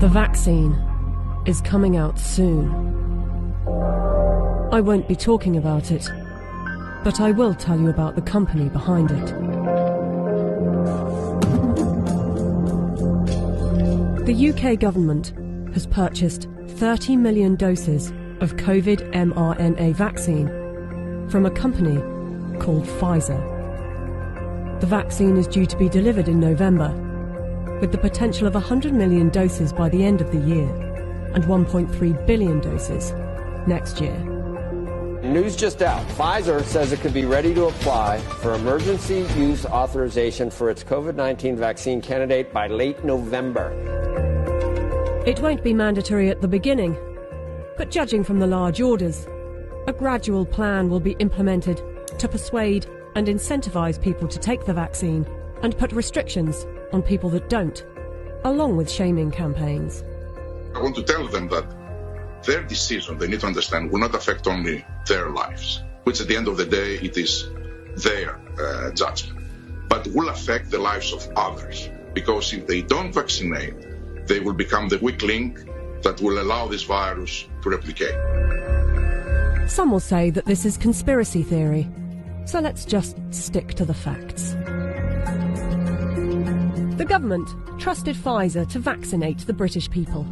The vaccine is coming out soon. I won't be talking about it, but I will tell you about the company behind it. The UK government has purchased 30 million doses of COVID mRNA vaccine from a company called Pfizer. The vaccine is due to be delivered in November, with the potential of 100 million doses by the end of the year and 1.3 billion doses next year. News just out. Pfizer says it could be ready to apply for emergency use authorization for its COVID-19 vaccine candidate by late November. It won't be mandatory at the beginning, but judging from the large orders, a gradual plan will be implemented to persuade and incentivize people to take the vaccine and put restrictions on people that don't, along with shaming campaigns. I want to tell them that their decision, they need to understand, will not affect only their lives, which at the end of the day, it is their judgment, but will affect the lives of others. Because if they don't vaccinate, they will become the weak link that will allow this virus to replicate. Some will say that this is conspiracy theory, so let's just stick to the facts. The government trusted Pfizer to vaccinate the British people,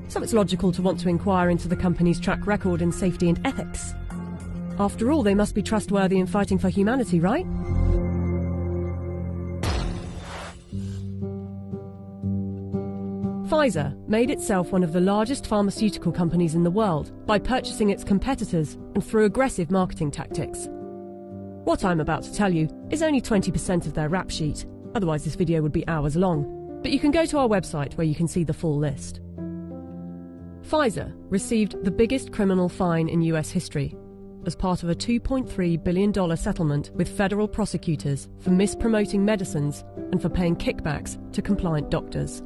so it's logical to want to inquire into the company's track record in safety and ethics. After all, they must be trustworthy in fighting for humanity, right? Pfizer made itself one of the largest pharmaceutical companies in the world by purchasing its competitors and through aggressive marketing tactics. What I'm about to tell you is only 20% of their rap sheet, otherwise this video would be hours long, but you can go to our website where you can see the full list. Pfizer received the biggest criminal fine in US history as part of a $2.3 billion settlement with federal prosecutors for mispromoting medicines and for paying kickbacks to compliant doctors.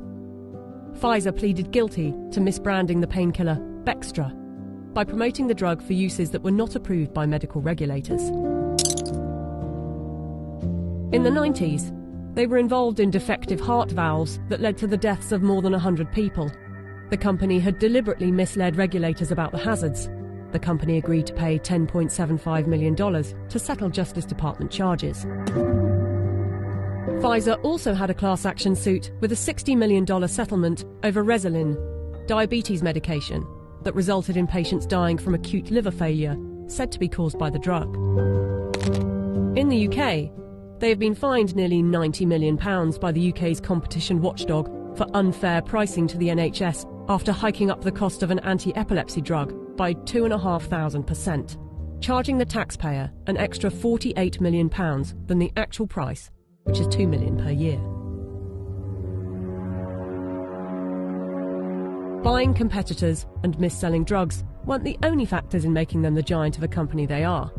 Pfizer pleaded guilty to misbranding the painkiller Bextra by promoting the drug for uses that were not approved by medical regulators. In the 90s, they were involved in defective heart valves that led to the deaths of more than 100 people. The company had deliberately misled regulators about the hazards. The company agreed to pay $10.75 million to settle Justice Department charges. Pfizer also had a class action suit with a $60 million settlement over Resolin, diabetes medication, that resulted in patients dying from acute liver failure, said to be caused by the drug. In the UK, they have been fined nearly £90 million by the UK's competition watchdog for unfair pricing to the NHS after hiking up the cost of an anti-epilepsy drug by 2,500%, charging the taxpayer an extra £48 million than the actual price, which is $2 million per year. Buying competitors and mis-selling drugs weren't the only factors in making them the giant of a company they are.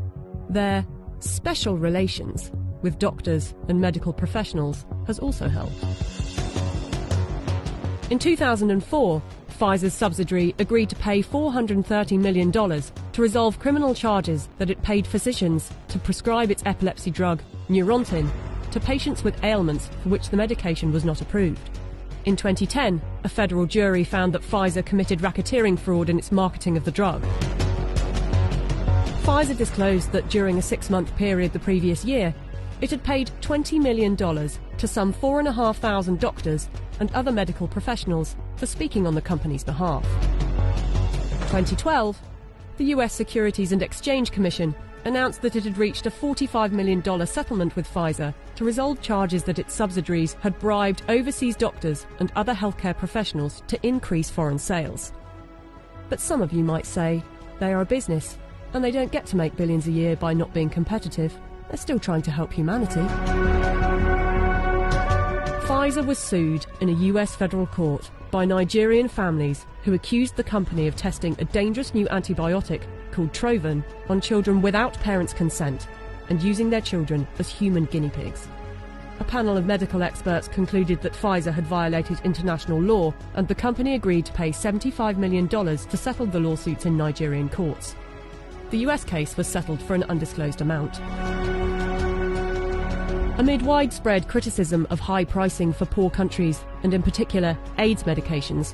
Their special relations with doctors and medical professionals has also helped. In 2004, Pfizer's subsidiary agreed to pay $430 million to resolve criminal charges that it paid physicians to prescribe its epilepsy drug, Neurontin, to patients with ailments for which the medication was not approved. In 2010, a federal jury found that Pfizer committed racketeering fraud in its marketing of the drug. Pfizer disclosed that during a 6-month period the previous year, it had paid $20 million to some 4,500 doctors and other medical professionals for speaking on the company's behalf. In 2012, the US Securities and Exchange Commission announced that it had reached a $45 million settlement with Pfizer to resolve charges that its subsidiaries had bribed overseas doctors and other healthcare professionals to increase foreign sales. But some of you might say they are a business and they don't get to make billions a year by not being competitive. They're still trying to help humanity. Pfizer was sued in a US federal court by Nigerian families who accused the company of testing a dangerous new antibiotic called Trovan on children without parents' consent and using their children as human guinea pigs. A panel of medical experts concluded that Pfizer had violated international law, and the company agreed to pay $75 million to settle the lawsuits in Nigerian courts. The US case was settled for an undisclosed amount. Amid widespread criticism of high pricing for poor countries, and in particular AIDS medications,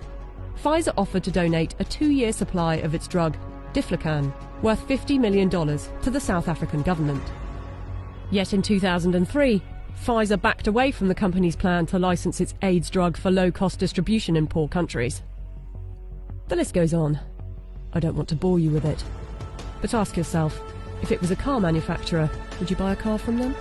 Pfizer offered to donate a 2-year supply of its drug, Diflucan, worth $50 million to the South African government. Yet in 2003, Pfizer backed away from the company's plan to license its AIDS drug for low-cost distribution in poor countries. The list goes on. I don't want to bore you with it. But ask yourself, if it was a car manufacturer, would you buy a car from them?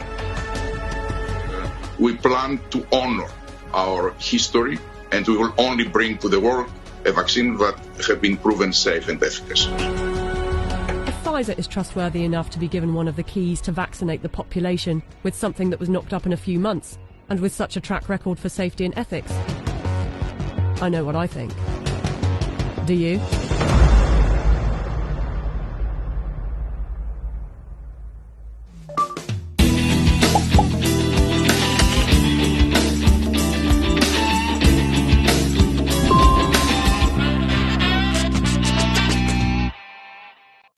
We plan to honor our history, and we will only bring to the world a vaccine that has been proven safe and efficacious. If Pfizer is trustworthy enough to be given one of the keys to vaccinate the population with something that was knocked up in a few months, and with such a track record for safety and ethics, I know what I think. Do you?